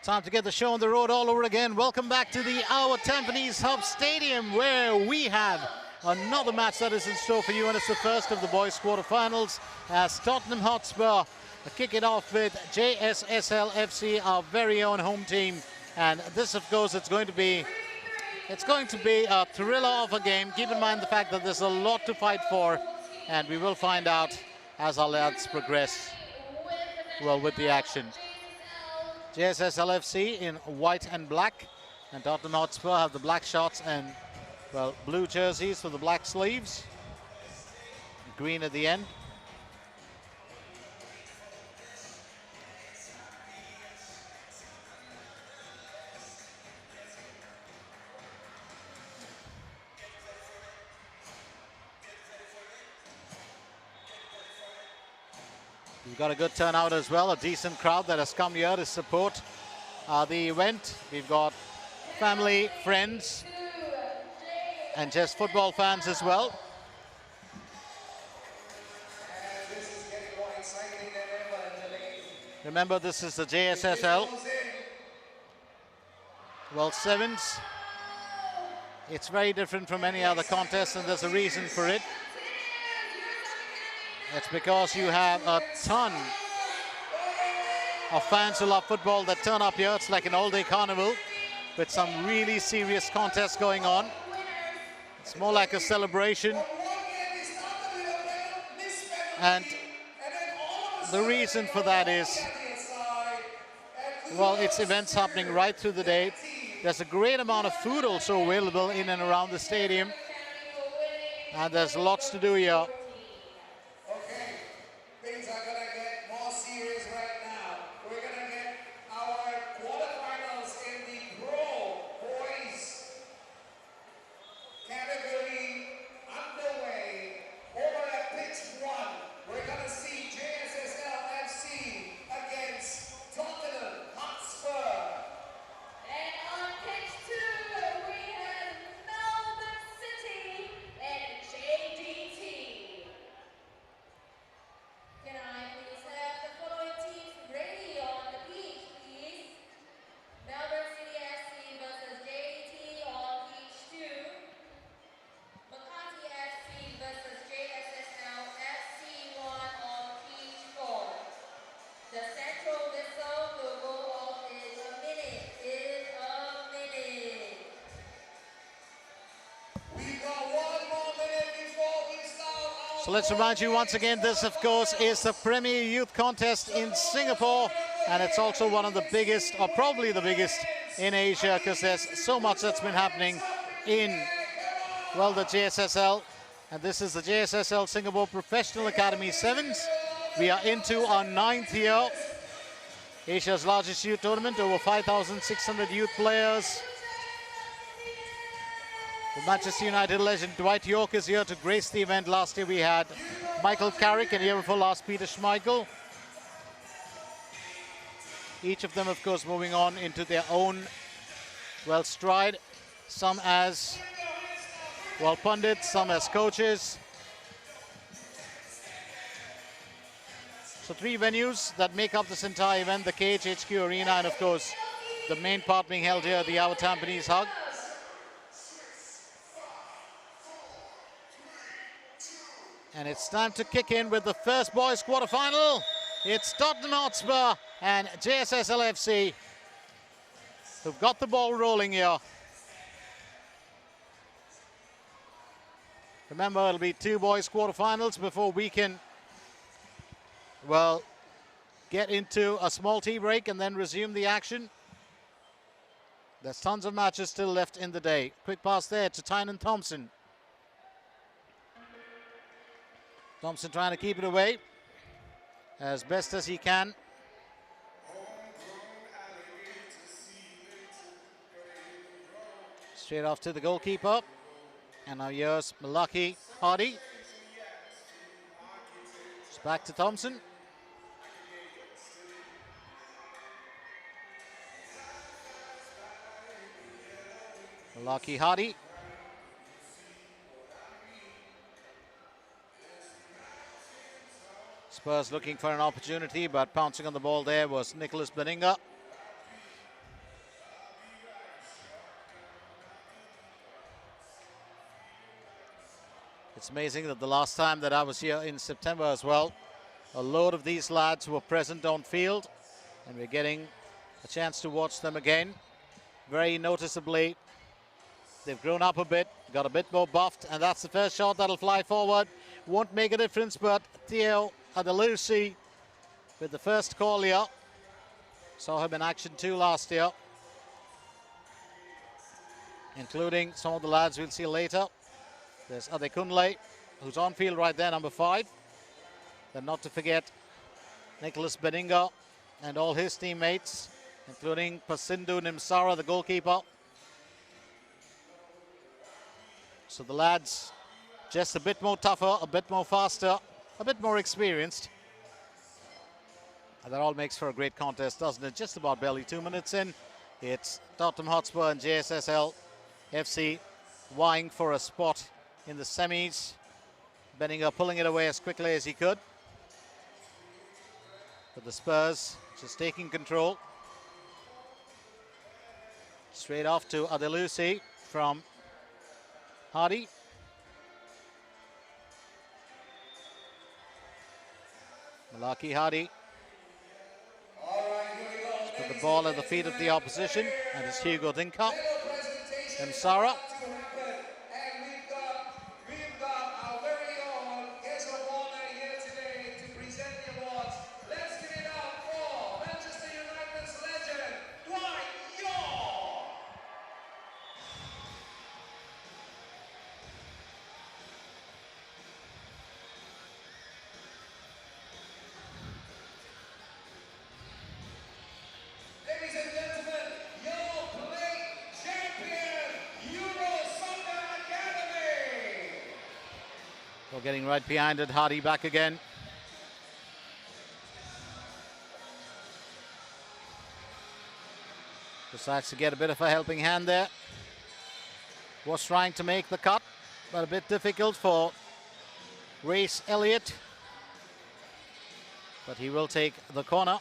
Time to get the show on the road all over again. Welcome back to the Our Tampines Hub Stadium, where we have another match that is in store for you, and it's the first of the boys' quarterfinals as Tottenham Hotspur kick it off with JSSL FC, our very own home team. And this, of course, it's going to be a thriller of a game. Keep in mind the fact that there's a lot to fight for, and we will find out as our lads progress with the action. JSSL FC in white and black, and Tottenham Hotspur have the black shorts and, blue jerseys for the black sleeves. Green at the end. We've got a good turnout as well, a decent crowd that has come here to support the event. We've got family, friends, and just football fans as well. Remember, this is the JSSL Sevens. It's very different from any other contest, and there's a reason for it. It's because you have a ton of fans who love football that turn up here. It's like an all-day carnival with some really serious contests going on. It's more like a celebration. And the reason for that is, it's events happening right through the day. There's a great amount of food also available in and around the stadium. And there's lots to do here. So let's remind you once again, this of course is the Premier Youth Contest in Singapore, and it's also one of the biggest, or probably the biggest, in Asia, because there's so much that's been happening in, the JSSL. And this is the JSSL Singapore Professional Academy Sevens. We are into our 9th year. Asia's largest youth tournament, over 5,600 youth players. The Manchester United legend Dwight York is here to grace the event. Last year we had Michael Carrick, and year before last Peter Schmeichel. Each of them, of course, moving on into their own, stride. Some as, pundits, some as coaches. So 3 venues that make up this entire event: the KHHQ Arena, and of course, the main part being held here at the Our Tampines Hub. And it's time to kick in with the first boys quarterfinal. It's Tottenham Hotspur and JSSL FC who've got the ball rolling here. Remember, it'll be 2 boys quarterfinals before we can, get into a small tea break and then resume the action. There's tons of matches still left in the day. Quick pass there to Tynan Thompson. Thompson trying to keep it away as best as he can. Straight off to the goalkeeper. And now here's Malaki Hardy. It's back to Thompson. Malaki Hardy. Spurs looking for an opportunity, but pouncing on the ball there was Nicholas Beninga. It's amazing that the last time that I was here in September as well, a load of these lads were present on field, and we're getting a chance to watch them again. Very noticeably, they've grown up a bit, got a bit more buffed, and that's the first shot that'll fly forward. Won't make a difference, but Theo Adelusi with the first call here. Saw him in action too last year, including some of the lads we'll see later. There's Adekunle, who's on field right there, number 5. Then not to forget Nicholas Beninga and all his teammates, including Pasindu Nimsara, the goalkeeper. So the lads just a bit more tougher, a bit more faster, a bit more experienced. And that all makes for a great contest, doesn't it? Just about barely 2 minutes in. It's Tottenham Hotspur and JSSL FC vying for a spot in the semis. Beninga pulling it away as quickly as he could. But the Spurs just taking control. Straight off to Adelusi from Hardy. Malaki Hardy. Let's put the ball at the feet of the opposition, and it's Hugo Dinka. Msara. Well, getting right behind it, Hardy back again. Decides to get a bit of a helping hand there. Was trying to make the cut, but a bit difficult for Race Elliott. But he will take the corner.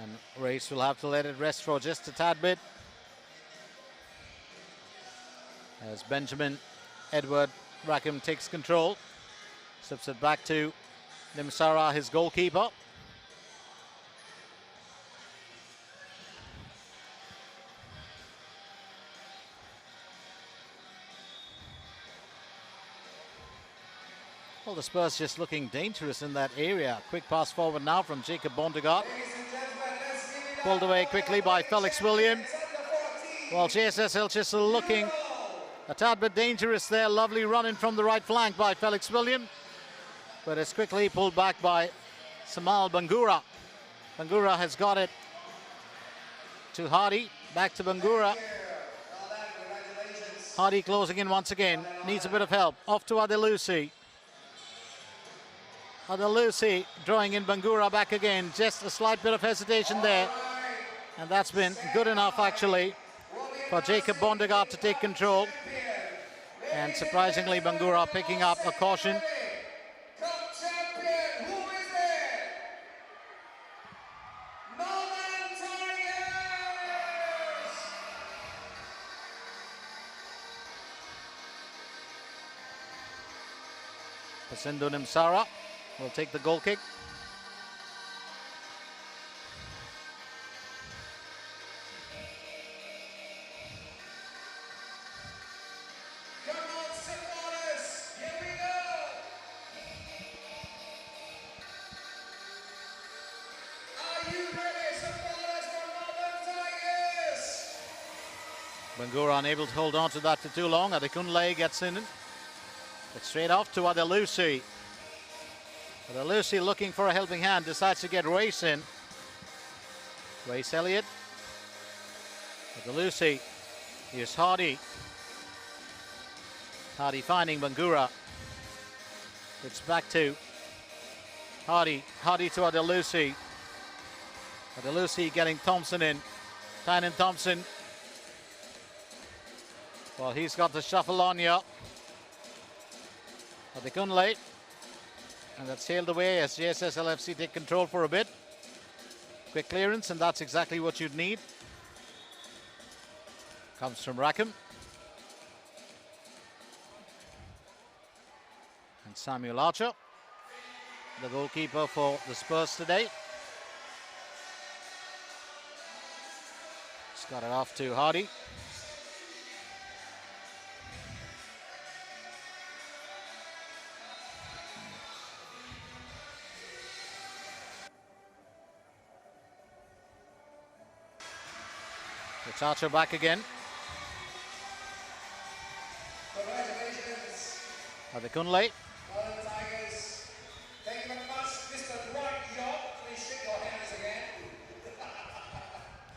And Race will have to let it rest for just a tad bit, as Benjamin Edward Rackham takes control. Slips it back to Nimsara, his goalkeeper. Well, the Spurs just looking dangerous in that area. Quick pass forward now from Jacob Bondegaard. Pulled away quickly by Felix William. Well, JSSL just looking a tad bit dangerous there. Lovely run in from the right flank by Felix William, but it's quickly pulled back by Samal Bangura. Bangura has got it to Hardy. Back to Bangura. Hardy closing in once again. Needs a bit of help. Off to Adelusi. Adelusi drawing in Bangura back again. Just a slight bit of hesitation there, and that's been good enough actually for Jacob Bondegaard to take control. And surprisingly, Bangura picking up a caution. Pasindu Nimsara will take the goal kick. Bangura unable to hold on to that for too long. Adekunle gets in. It's straight off to Adelusi. Adelusi looking for a helping hand, decides to get Race in. Race Elliott. Adelusi. Here's Hardy. Hardy finding Bangura. It's back to Hardy. Hardy to Adelusi. Adelusi getting Thompson in. Tynan Thompson. Well, he's got the shuffle on here. Adekunle. And that's sailed away as JSSL FC take control for a bit. Quick clearance, and that's exactly what you'd need. Comes from Rackham. And Samuel Archer, the goalkeeper for the Spurs today. He's got it off to Hardy. It's Archer back again. Congratulations. Adekunle. Well done, Tigers. Thank you very much, Mr. Dwight York. Please shake your hands again.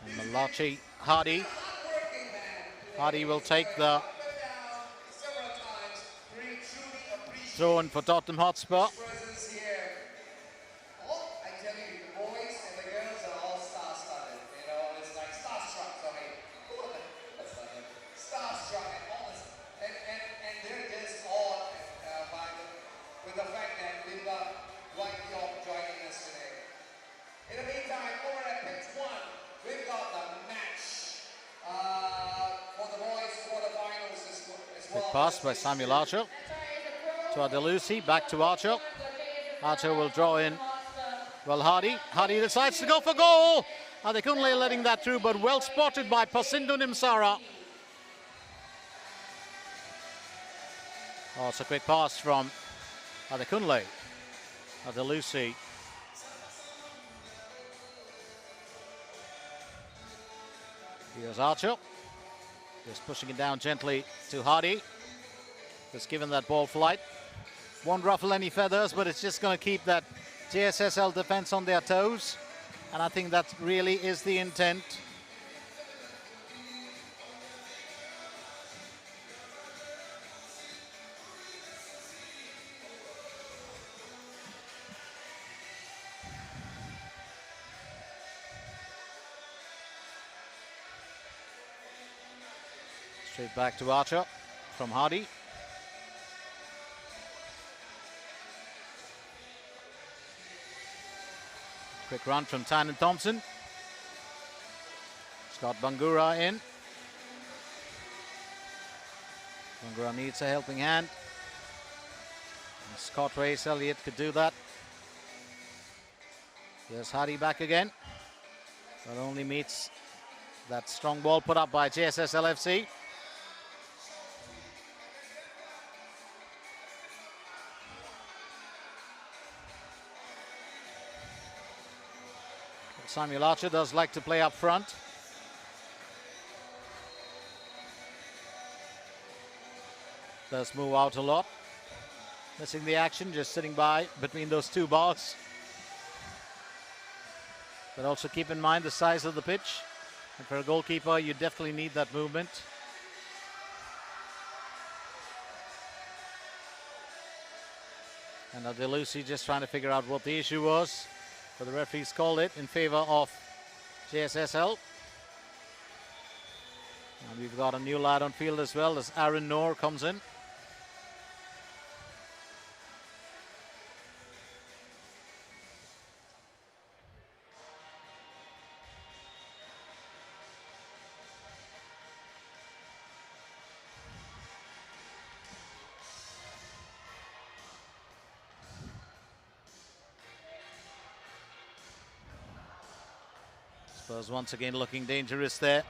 And Malachi Hardy. Hardworking man. Hardy will take the Up and down several times. Really, truly appreciate throw in for Tottenham Hotspur. his presence here. Oh, I tell you, the boys and the girls are all star-studded. You know, it's like starstruck, sorry. That's not it. Starstruck and all this. And they're just awed with the fact that we've got Dwight York joining us today. In the meantime, over at pitch 1, we've got the match for the boys quarterfinals as well. Good pass by Samuel Archer to Adelusi, back to Archer. Archer will draw in, well, Hardy. Hardy decides to go for goal. Adekunle letting that through, but well spotted by Pasindu Nimsara. Oh, it's a quick pass from Adekunle. Adelusi. Here's Archer. Just pushing it down gently to Hardy. Just given that ball flight. Won't ruffle any feathers, but it's just going to keep that JSSL defense on their toes. And I think that really is the intent. Straight back to Archer from Hardy. Quick run from Tynan Thompson. Scott Bangura in. Bangura needs a helping hand. And Scott Reyes Elliott could do that. Here's Hardy back again. But only meets that strong ball put up by JSSL FC. Samuel Archer does like to play up front. Does move out a lot. Missing the action, just sitting by between those two bars. But also keep in mind the size of the pitch. And for a goalkeeper, you definitely need that movement. And Adelusi just trying to figure out what the issue was. But the referees called it in favor of JSSL. And we've got a new lad on field as well as Aaron Noor comes in. Spurs once again looking dangerous there.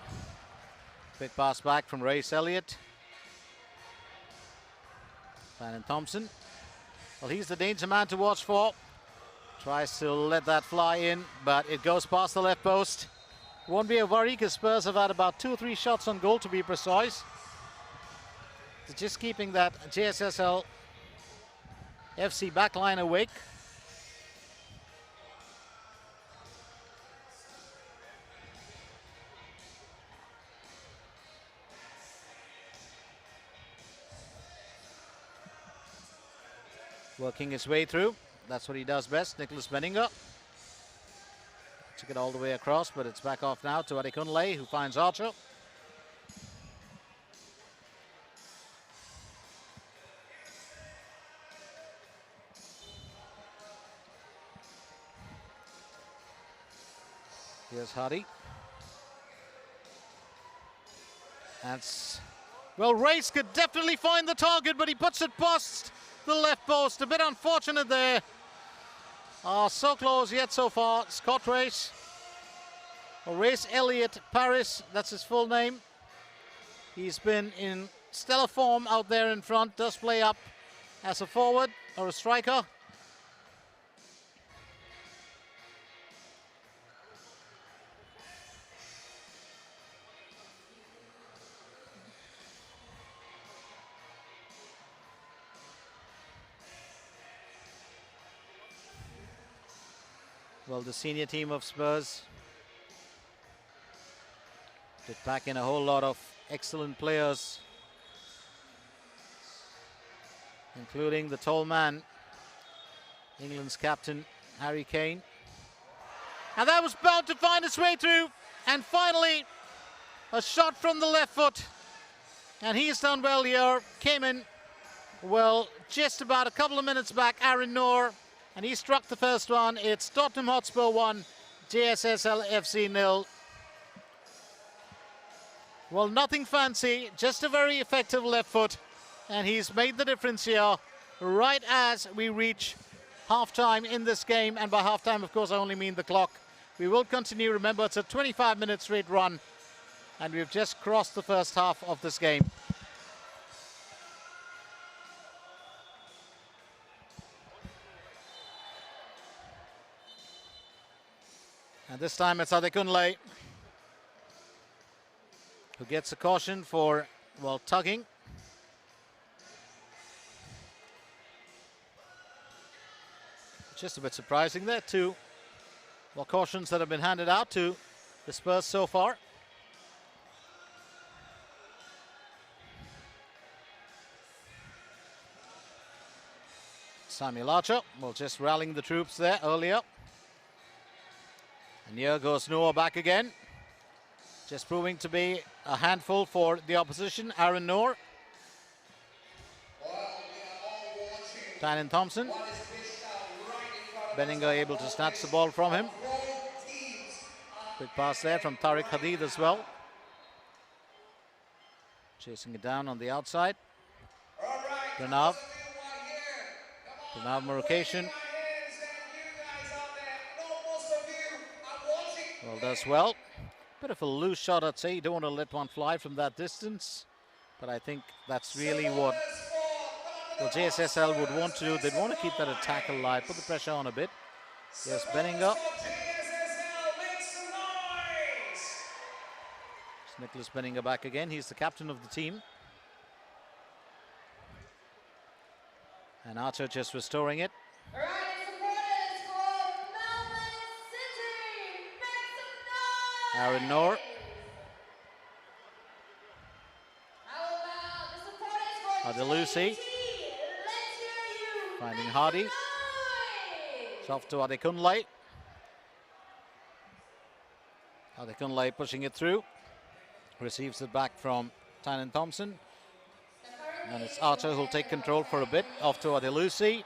Quick pass back from Reyes Elliott. Tynan Thompson. Well, he's the danger man to watch for. Tries to let that fly in, but it goes past the left post. Won't be a worry because Spurs have had about 2 or 3 shots on goal to be precise. It's just keeping that JSSL FC backline awake. Working his way through. That's what he does best. Nicholas Benninger. Took it all the way across, but it's back off now to Adekunle, who finds Archer. Here's Hardy. That's, well, Race could definitely find the target, but he puts it past the left post. A bit unfortunate there. So close yet so far. Scott Race, or Race Elliott Paris, that's his full name. He's been in stellar form out there in front, does play up as a forward or a striker. Well, the senior team of Spurs did pack in a whole lot of excellent players, including the tall man, England's captain, Harry Kane. And that was bound to find its way through. And finally, a shot from the left foot. And he's done well here. Came in, well, just about a couple of minutes back, Aaron Noor. And he struck the first one. It's Tottenham Hotspur 1, JSSL FC 0. Well, nothing fancy, just a very effective left foot. And he's made the difference here right as we reach half-time in this game. And by half-time, of course, I only mean the clock. We will continue. Remember, it's a 25-minute straight run. And we've just crossed the first half of this game. And this time it's Adekunle who gets a caution for, well, tugging. Just a bit surprising there, too. Well, cautions that have been handed out to the Spurs so far. Samuel Archer, well, just rallying the troops there earlier. And here goes Noah back again. Just proving to be a handful for the opposition. Aaron Noor. Tynan Thompson. Benninger able to snatch the ball from him. Quick pass there from Tariq Hadid as well. Chasing it down on the outside. Pranav. Pranav Murukation. Well, does well. Bit of a loose shot, I'd say. You don't want to let one fly from that distance. But I think that's really what, well, JSSL would want to do. They'd want to keep that attack alive, put the pressure on a bit. There's Benninger. It's Nicholas Benninger back again. He's the captain of the team. And Archer just restoring it. Aaron Noor. Adelusi. Finding Hardy. It's off to Adekunle. Adekunle pushing it through. Receives it back from Tynan Thompson. And it's Archer who'll take control for a bit. Off to Adelusi.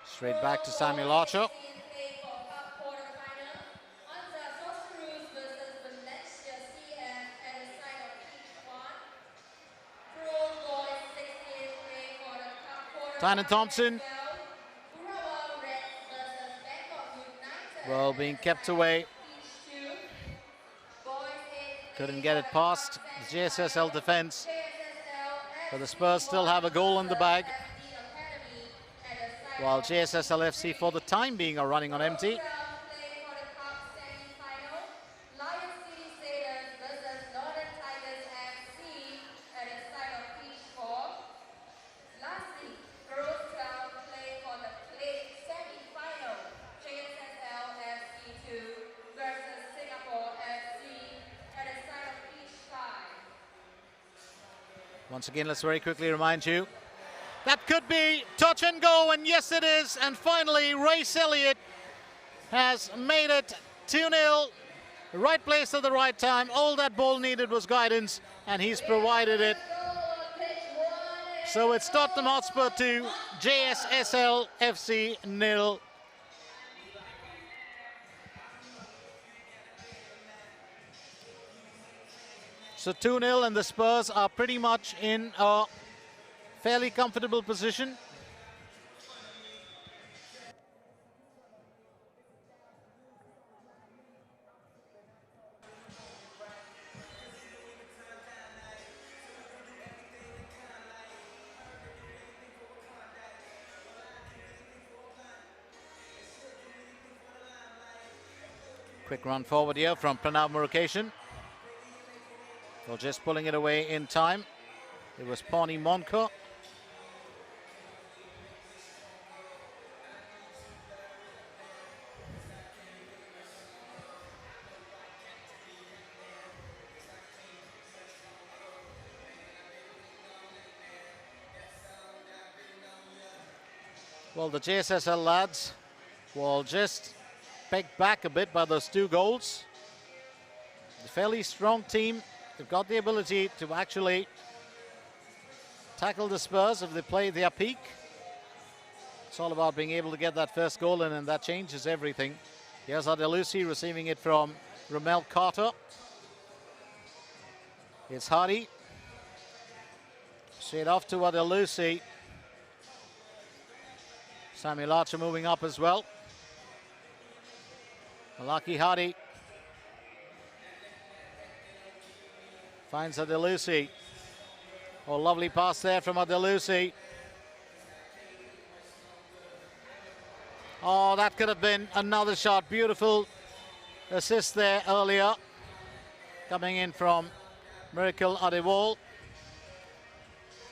Straight back to Samuel Archer. Tynan Thompson. Well, being kept away. Couldn't get it past the JSSL defense. But the Spurs still have a goal in the bag. While JSSL FC for the time being are running on empty. Once again, let's very quickly remind you, that could be touch and go, and yes it is. And finally, Race Elliott has made it 2-0. Right place at the right time. All that ball needed was guidance, and he's provided it. So it's Tottenham Hotspur 2, JSSL FC 0. So 2-0, and the Spurs are pretty much in a fairly comfortable position. Quick run forward here from Pranav Murukeshan. Well, just pulling it away in time. It was Pawnee Monco. Well, the JSSL lads will just pegged back a bit by those 2 goals. A fairly strong team. They've got the ability to actually tackle the Spurs if they play their peak. It's all about being able to get that first goal in, and that changes everything. Here's Adelusi receiving it from Ramel Carter. It's Hardy. Straight off to Adelusi. Samuel Archer moving up as well. Malaki Hardy finds Adelusi. Oh, lovely pass there from Adelusi. Oh, that could have been another shot. Beautiful assist there earlier. Coming in from Miracle Adewale.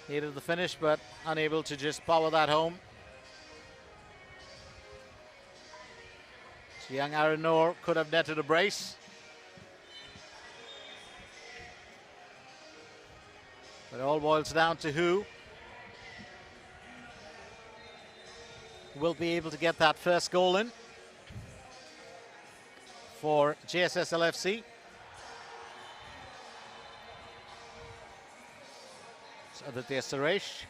Needed the finish, but unable to just power that home. So young Aaron Noor could have netted a brace. But it all boils down to who will be able to get that first goal in for JSSL FC. It's Aditya Suresh.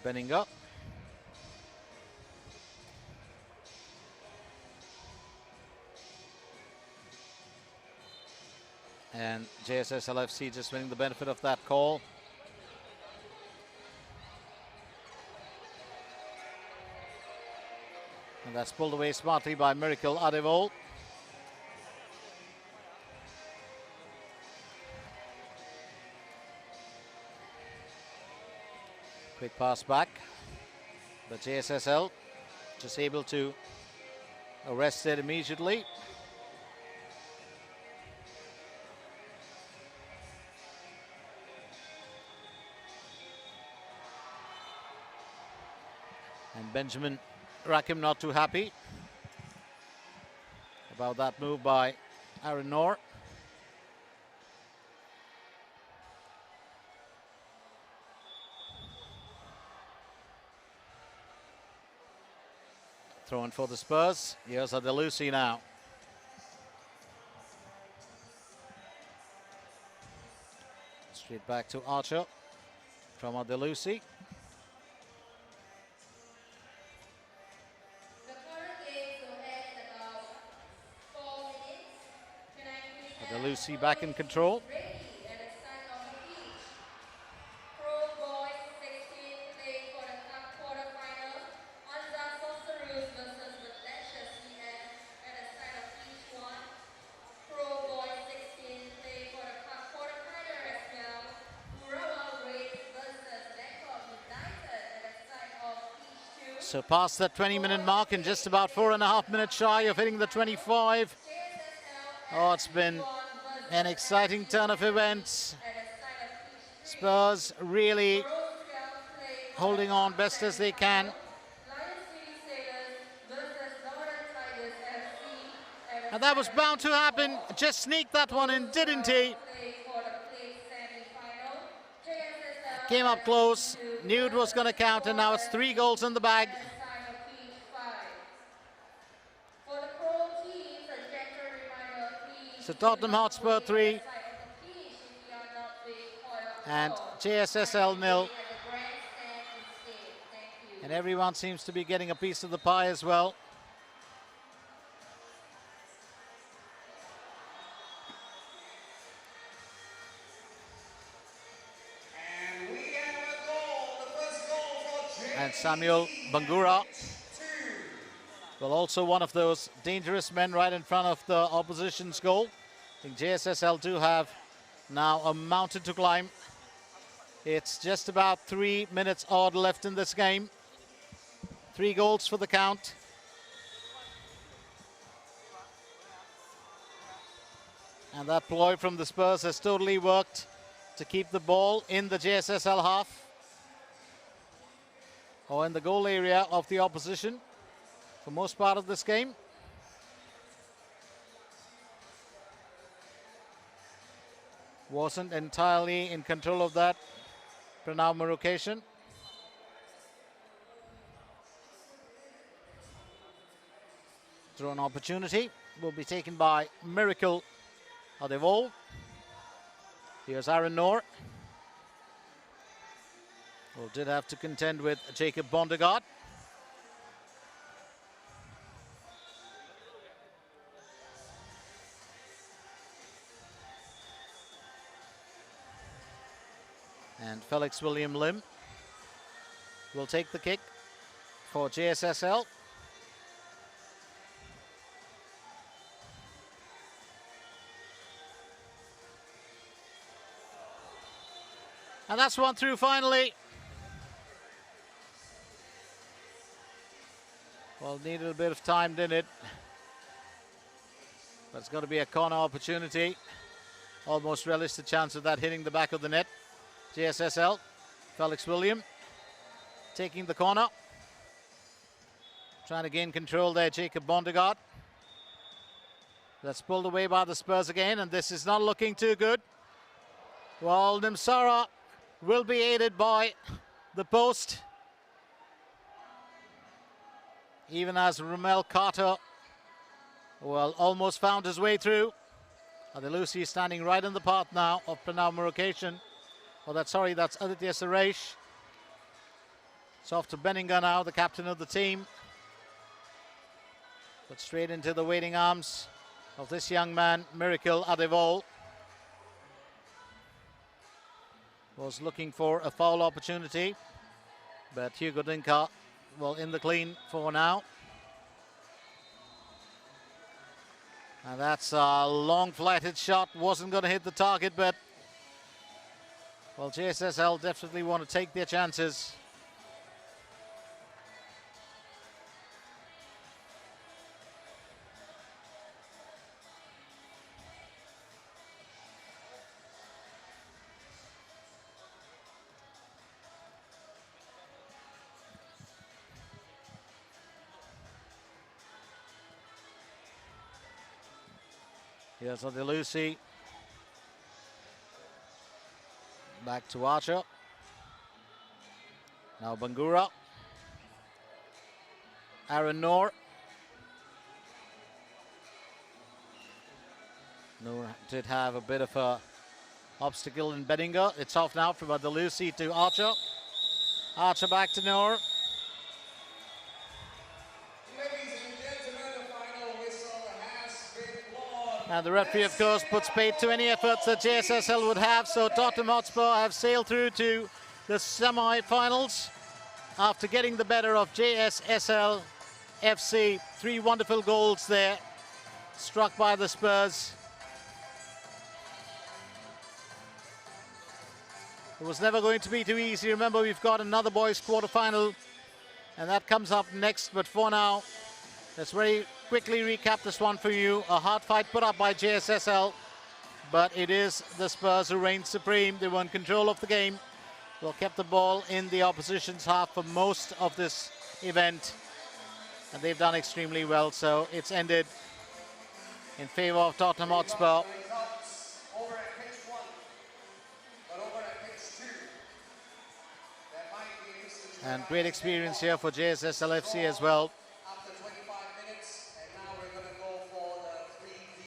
Benninga. And JSSL FC just winning the benefit of that call. And that's pulled away smartly by Miracle Adewale. Quick pass back, but JSSL just able to arrest it immediately. And Benjamin Rakim not too happy about that move by Aaron Noor. Throwing for the Spurs. Here's Adelusi now. Straight back to Archer from Adelusi. Adelusi back in control. So past that 20-minute mark and just about 4.5 minutes shy of hitting the 25. Oh, it's been an exciting turn of events. Spurs really holding on best as they can. And that was bound to happen. Just sneaked that one in, didn't he? Came up close, knew it was going to count, and now it's 3 goals in the bag. So Tottenham Hotspur 3, and JSSL nil. And everyone seems to be getting a piece of the pie as well. And we have a goal, the first goal for And Samuel Bangura, well, also one of those dangerous men right in front of the opposition's goal. I think JSSL do have now a mountain to climb. It's just about 3 minutes odd left in this game. 3 goals for the count. And that ploy from the Spurs has totally worked to keep the ball in the JSSL half or in the goal area of the opposition for most part of this game. Wasn't entirely in control of that Pranav Murukeshan. Thrown opportunity will be taken by Miracle Adevol. Here's Aaron Noor, who did have to contend with Jacob Bondegaard. And Felix William Lim will take the kick for JSSL. And that's one through finally. Well, needed a bit of time, didn't it? But it's got to be a corner opportunity. Almost relished the chance of that hitting the back of the net. JSSL, Felix William taking the corner. Trying to gain control there, Jacob Bondegaard. That's pulled away by the Spurs again, and this is not looking too good. Well, Nimsara will be aided by the post. Even as Ramel Carter, well, almost found his way through. Adelusi standing right in the path now of Pranav Murukeshan. Oh, that's Aditya Suresh. It's off to Benninga now, the captain of the team. But straight into the waiting arms of this young man, Miracle Adevol. Was looking for a foul opportunity, but Hugo Dinka, well, in the clean for now. And that's a long flighted shot, wasn't going to hit the target, but well, JSSL definitely want to take their chances. Here's Adelusi. Back to Archer. Now Bangura. Aaron Noor. Noor did have a bit of a obstacle in Benninga. It's off now from Adelusi to Archer. Archer back to Noor. And the referee, of course, puts paid to any efforts that JSSL would have. So Tottenham Hotspur have sailed through to the semi-finals after getting the better of JSSL FC. 3 wonderful goals there, struck by the Spurs. It was never going to be too easy. Remember, we've got another boys quarter-final, and that comes up next. But for now, let's very quickly recap this one for you. A hard fight put up by JSSL, but it is the Spurs who reign supreme. They were in control of the game. Well, kept the ball in the opposition's half for most of this event, and they've done extremely well. So it's ended in favor of Tottenham Hotspur. And great experience here for JSSL FC as well.